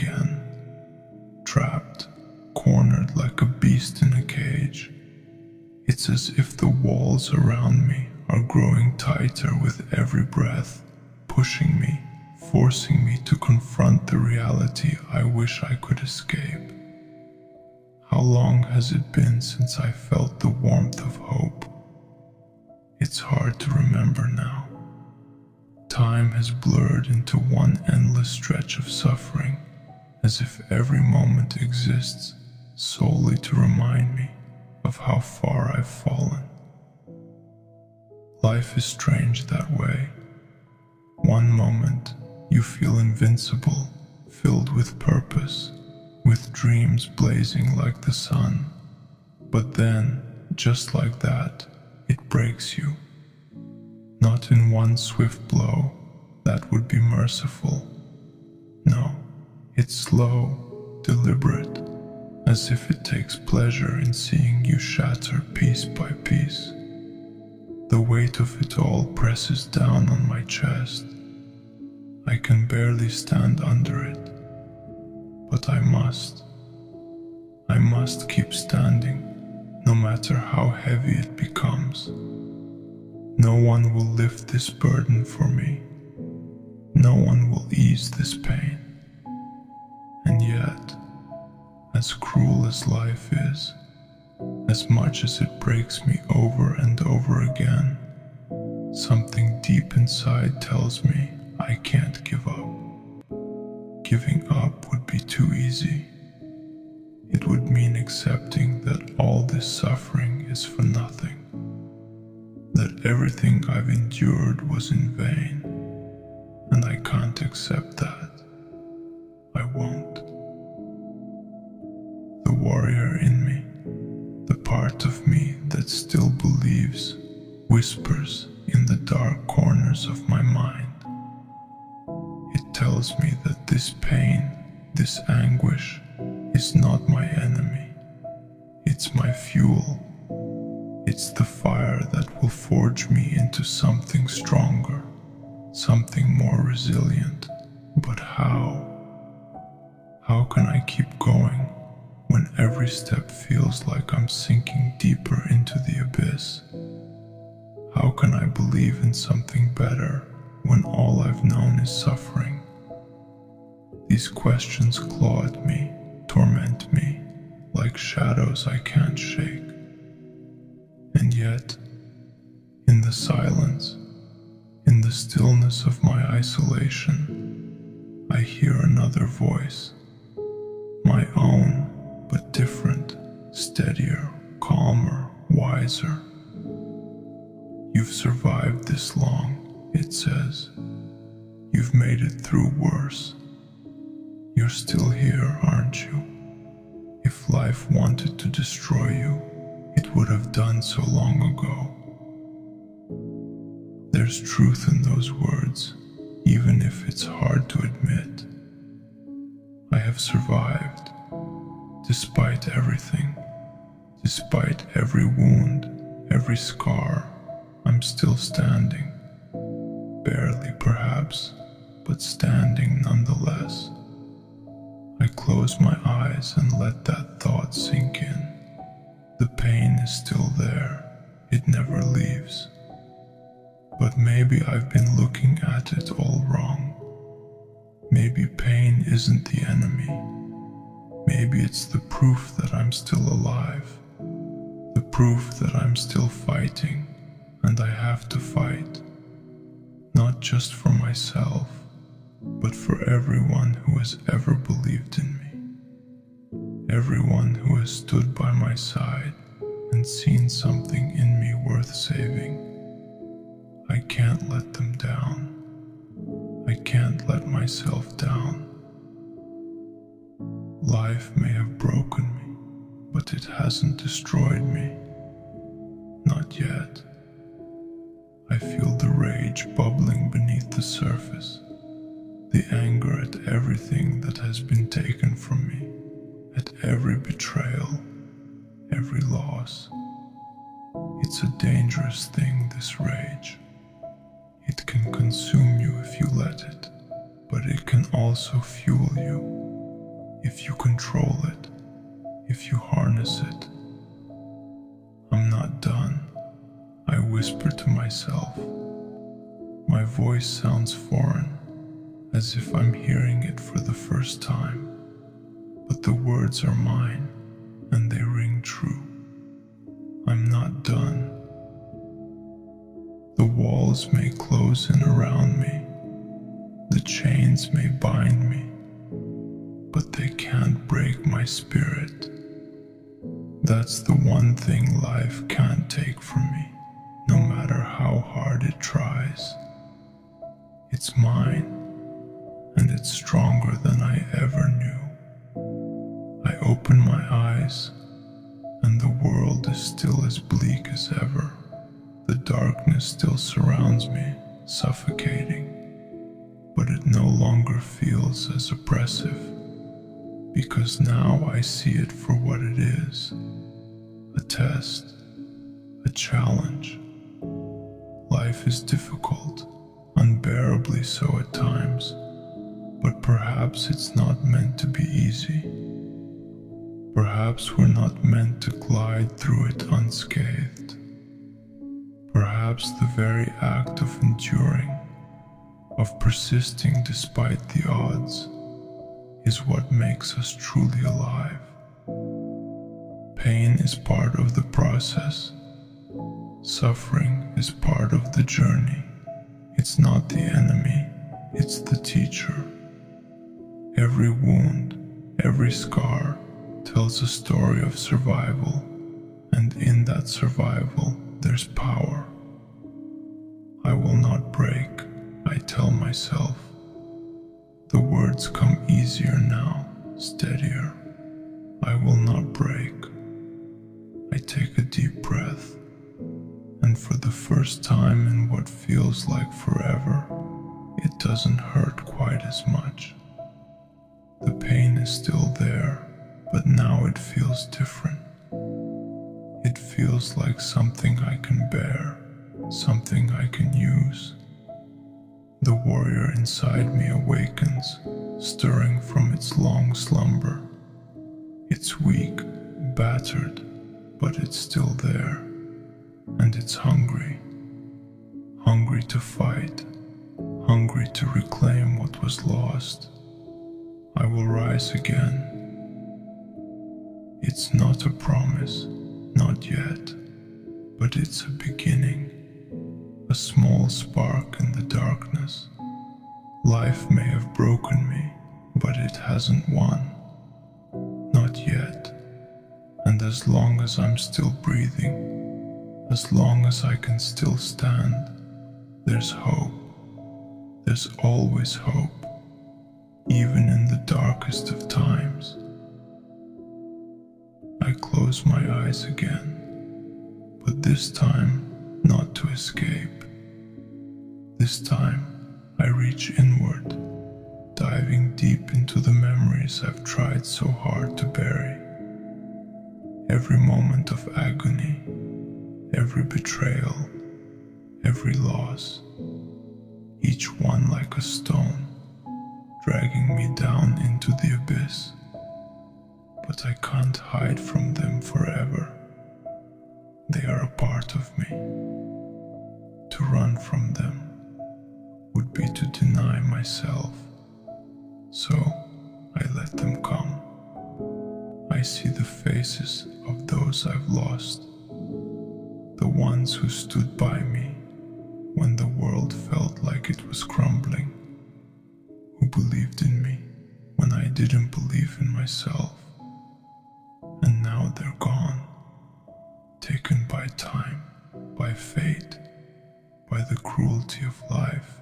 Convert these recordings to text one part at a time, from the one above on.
again. Trapped, cornered like a beast in a cage. It's as if the walls around me are growing tighter with every breath, pushing me, forcing me to confront the reality I wish I could escape. How long has it been since I felt the warmth of hope? It's hard to remember now. Time has blurred into one endless stretch of suffering, as if every moment exists solely to remind me of how far I've fallen. Life is strange that way. One moment, you feel invincible, filled with purpose, with dreams blazing like the sun. But then, just like that, it breaks you. Not in one swift blow, that would be merciful. No, it's slow, deliberate, as if it takes pleasure in seeing you shatter piece by piece. The weight of it all presses down on my chest. I can barely stand under it, but I must keep standing, no matter how heavy it becomes. No one will lift this burden for me. No one will ease this pain. And yet, as cruel as life is, as much as it breaks me over and over again, something deep inside tells me I can't give up. Giving up would be too easy. It would mean accepting that all this suffering is for nothing, that everything I've endured was in vain, and I can't accept that. I won't. The warrior in me, the part of me that still believes, whispers in the dark corners of my mind. It tells me that this pain, this anguish, is not my enemy. It's my fuel. It's the fire that will forge me into something stronger, something more resilient. But how? How can I keep going when every step feels like I'm sinking deeper into the abyss? How can I believe in something better when all I've known is suffering? These questions claw at me, torment me, like shadows I can't shake. And yet, in the silence, in the stillness of my isolation, I hear another voice, my own, but different, steadier, calmer, wiser. You've survived this long, it says. You've made it through worse. You're still here, aren't you? If life wanted to destroy you, it would have done so long ago. There's truth in those words, even if it's hard to admit. I have survived, despite everything, despite every wound, every scar. I'm still standing, barely perhaps, but standing nonetheless. I close my eyes and let that thought sink in. The pain is still there, it never leaves. But maybe I've been looking at it all wrong. Maybe pain isn't the enemy. Maybe it's the proof that I'm still alive. The proof that I'm still fighting, and I have to fight. Not just for myself, but for everyone who has ever believed in me. Everyone who has stood by my side and seen something in me worth saving. I can't let them down. I can't let myself down. Life may have broken me, but it hasn't destroyed me. Not yet. I feel the rage bubbling beneath the surface, the anger at everything that has been taken from me, at every betrayal, every loss. It's a dangerous thing, this rage. It can consume you if you let it, but it can also fuel you. if you control it, if you harness it. I'm not done, I whisper to myself. My voice sounds foreign, as if I'm hearing it for the first time. But the words are mine, and they ring true. I'm not done. The walls may close in around me, the chains may bind me, but they can't break my spirit. That's the one thing life can't take from me, no matter how hard it tries. It's mine, and it's stronger than I ever knew. I open my eyes, and the world is still as bleak as ever. The darkness still surrounds me, suffocating, but it no longer feels as oppressive, because now I see it for what it is: a test, a challenge. Life is difficult, unbearably so at times, but perhaps it's not meant to be easy. Perhaps we're not meant to glide through it unscathed. Perhaps the very act of enduring, of persisting despite the odds, is what makes us truly alive. Pain is part of the process. Suffering is part of the journey. It's not the enemy, it's the teacher. Every wound, every scar tells a story of survival, and in that survival, there's power. I will not break, I tell myself. The words come easier now, steadier. I will not break. I take a deep breath, and for the first time in what feels like forever, it doesn't hurt quite as much. The pain is still there, but now it feels different. It feels like something I can bear, something I can use. The warrior inside me awakens, stirring from its long slumber. It's weak, battered, but it's still there, and it's hungry. Hungry to fight, hungry to reclaim what was lost. I will rise again. It's not a promise, not yet, but it's a beginning, a small spark in the darkness. Life may have broken me, but it hasn't won. Not yet. And as long as I'm still breathing, as long as I can still stand, there's hope. There's always hope, even in the darkest of times. I close my eyes again, but this time not to escape. This time I reach inward, diving deep into the memories I've tried so hard to bury. Every moment of agony, every betrayal, every loss, each one like a stone, dragging me down into the abyss. But I can't hide from them forever. They are a part of me. To run from them would be to deny myself. So I let them come. I see the faces of those I've lost, the ones who stood by me when the world felt like it was crumbling, who believed in me when I didn't believe in myself. And now they're gone, taken by time, by fate, by the cruelty of life.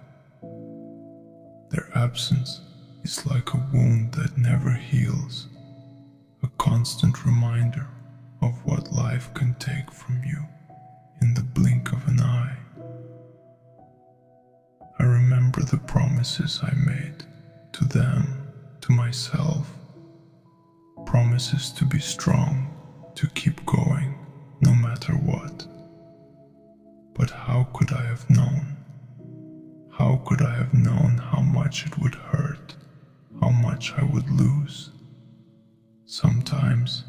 Their absence is like a wound that never heals, a constant reminder of what life can take from you in the blink of an eye. I remember the promises I made to them, to myself, promises to be strong, to keep going, no matter what. But how could I have known? How could I have known how much it would hurt, how much I would lose? Sometimes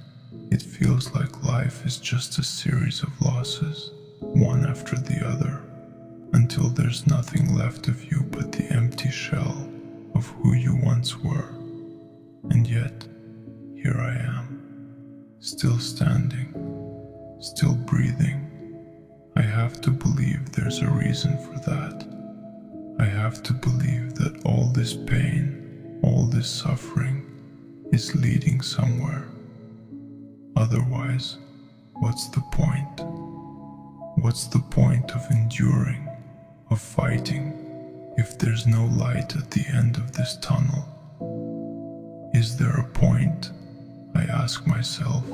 it feels like life is just a series of losses, one after the other, until there's nothing left of you but the empty shell of who you once were. And yet, here I am, still standing, still breathing. I have to believe there's a reason for that. I have to believe that all this pain, all this suffering, is leading somewhere. Otherwise, what's the point? What's the point of enduring, of fighting, if there's no light at the end of this tunnel? Is there a point? I ask myself,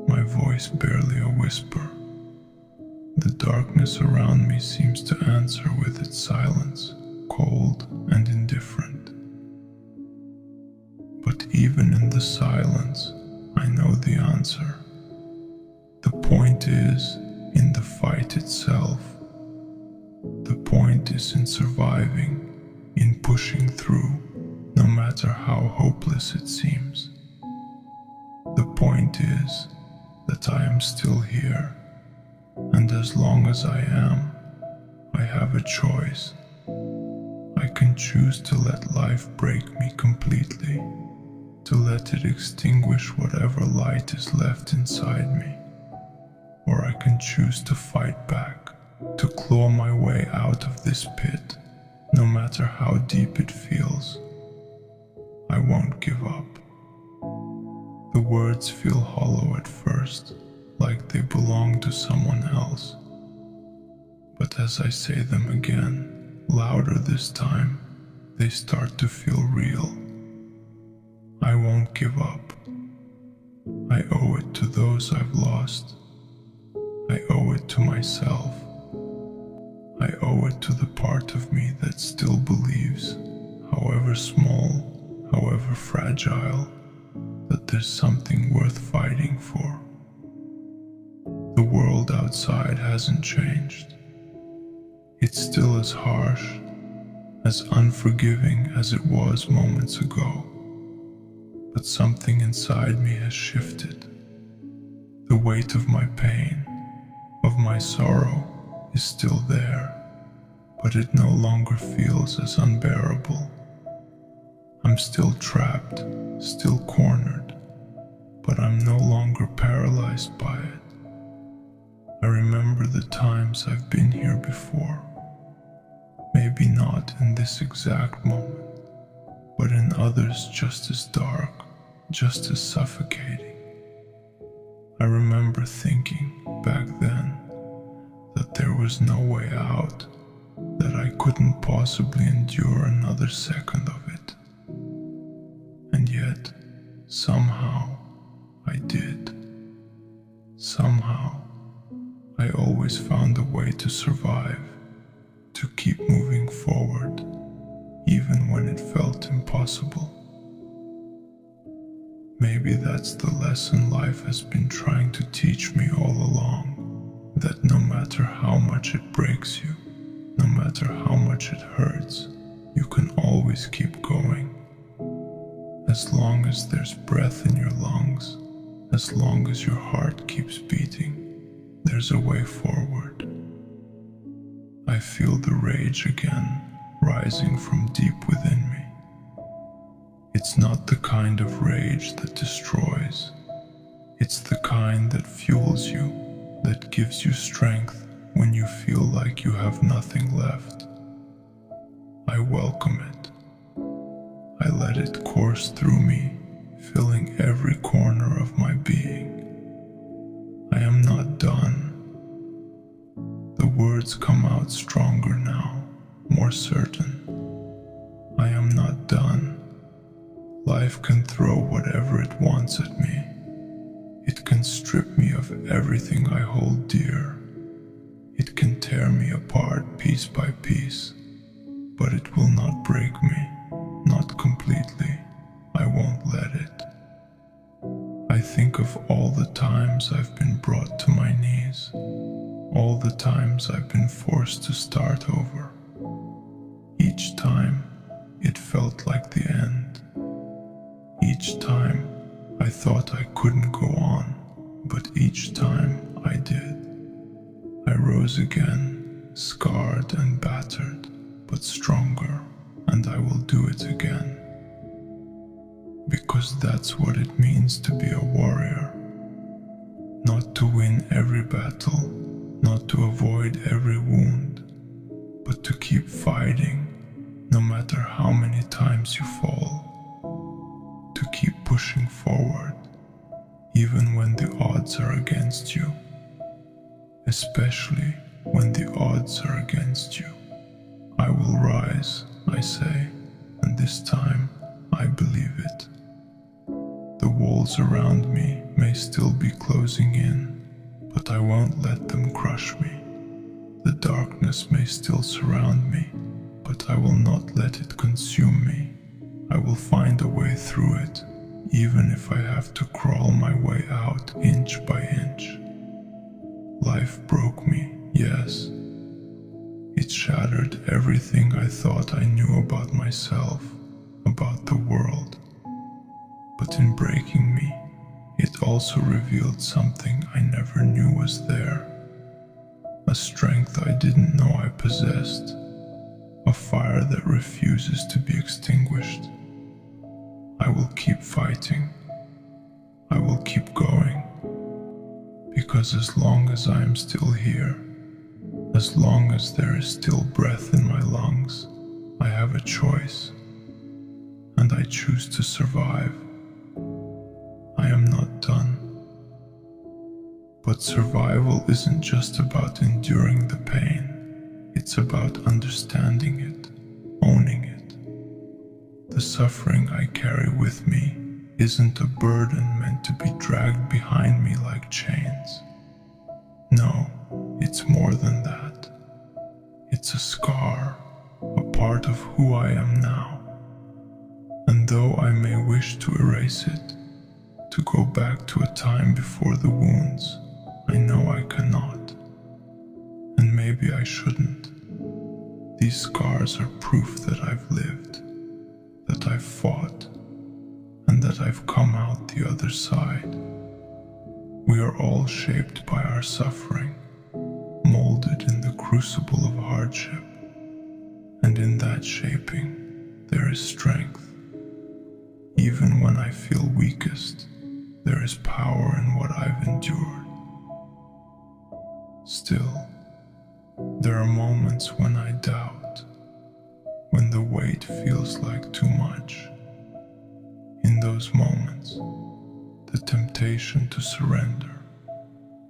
my voice barely a whisper. The darkness around me seems to answer with its silence, cold and indifferent. But even in the silence, I know the answer. The point is in the fight itself. The point is in surviving, in pushing through, no matter how hopeless it seems. The point is that I am still here, and as long as I am, I have a choice. I can choose to let life break me completely, to let it extinguish whatever light is left inside me. Or I can choose to fight back, to claw my way out of this pit, no matter how deep it feels. I won't give up. The words feel hollow at first, like they belong to someone else. But as I say them again, louder this time, they start to feel real. I won't give up. I owe it to those I've lost. I owe it to myself. I owe it to the part of me that still believes, however small, however fragile, that there's something worth fighting for. The world outside hasn't changed. It's still as harsh, as unforgiving as it was moments ago. But something inside me has shifted. The weight of my pain, of my sorrow, is still there, but it no longer feels as unbearable. I'm still trapped, still cornered, but I'm no longer paralyzed by it. I remember the times I've been here before. Maybe not in this exact moment, but in others just as dark, just as suffocating. I remember thinking back then that there was no way out, that I couldn't possibly endure another second of it. And yet, somehow, I did. Somehow, I always found a way to survive, to keep moving forward, even when it felt impossible. Maybe that's the lesson life has been trying to teach me all along, that no matter how much it breaks you, no matter how much it hurts, you can always keep going. As long as there's breath in your lungs, as long as your heart keeps beating, there's a way forward. I feel the rage again, rising from deep within me. It's not the kind of rage that destroys. It's the kind that fuels you, that gives you strength when you feel like you have nothing left. I welcome it. I let it course through me, filling every corner of my being. I am not done. The words come out stronger now, more certain. I am not done. Life can throw whatever it wants at me. It can strip me of everything I hold dear. It can tear me apart piece by piece, but it will not break me, not completely. I won't let it. I think of all the times I've been brought to my knees, all the times I've been forced to start over. Each time, it felt like the end. Each time, I thought I couldn't go on, but each time I did. I rose again, scarred and battered, but stronger, and I will do it again. Because that's what it means to be a warrior. Not to win every battle, not to avoid every wound, but to keep fighting, no matter how many times you fall. To keep pushing forward, even when the odds are against you. Especially when the odds are against you. I will rise, I say, and this time I believe it. The walls around me may still be closing in, but I won't let them crush me. The darkness may still surround me, but I will not let it consume me. I will find a way through it, even if I have to crawl my way out inch by inch. Life broke me, yes. It shattered everything I thought I knew about myself, about the world. But in breaking me, it also revealed something I never knew was there. A strength I didn't know I possessed. A fire that refuses to be extinguished. I will keep fighting. I will keep going. Because as long as I am still here, as long as there is still breath in my lungs, I have a choice. And I choose to survive. I am not done. But survival isn't just about enduring the pain. It's about understanding it, owning it. The suffering I carry with me isn't a burden meant to be dragged behind me like chains. No, it's more than that. It's a scar, a part of who I am now. And though I may wish to erase it, to go back to a time before the wounds, I know I cannot. And maybe I shouldn't. These scars are proof that I've lived, that I've fought, and that I've come out the other side. We are all shaped by our suffering, molded in the crucible of hardship. And in that shaping, there is strength. Even when I feel weakest, there is power in what I've endured. Still, there are moments when I doubt, when the weight feels like too much. In those moments, the temptation to surrender,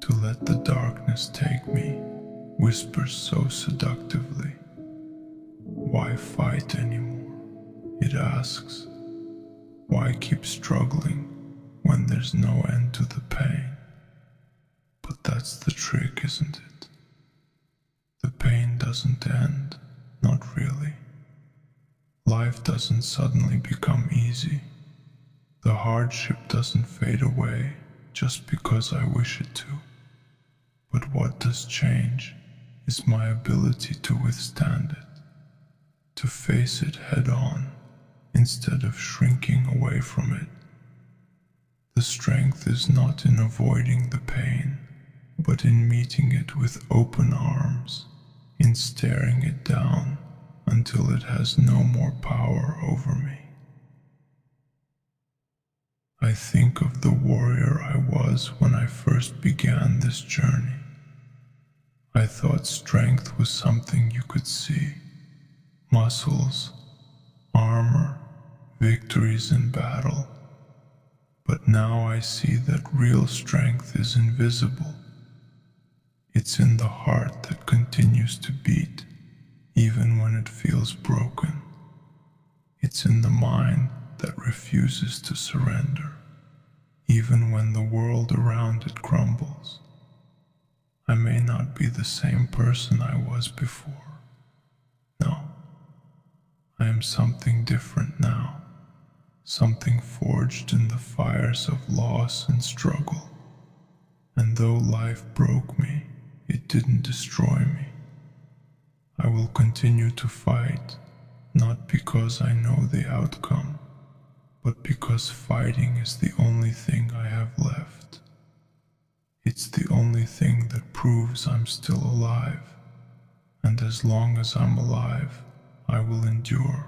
to let the darkness take me, whispers so seductively. Why fight anymore? It asks. Why keep struggling when there's no end to the pain? But that's the trick, isn't it? The pain doesn't end, not really. Life doesn't suddenly become easy. The hardship doesn't fade away just because I wish it to. But what does change is my ability to withstand it, to face it head on instead of shrinking away from it. The strength is not in avoiding the pain, but in meeting it with open arms, in staring it down until it has no more power over me. I think of the warrior I was when I first began this journey. I thought strength was something you could see. Muscles, armor, victories in battle. But now I see that real strength is invisible. It's in the heart that continues to beat, even when it feels broken. It's in the mind that refuses to surrender, even when the world around it crumbles. I may not be the same person I was before. No, I am something different now, something forged in the fires of loss and struggle. And though life broke me, it didn't destroy me. I will continue to fight, not because I know the outcome, but because fighting is the only thing I have left. It's the only thing that proves I'm still alive, and as long as I'm alive, I will endure.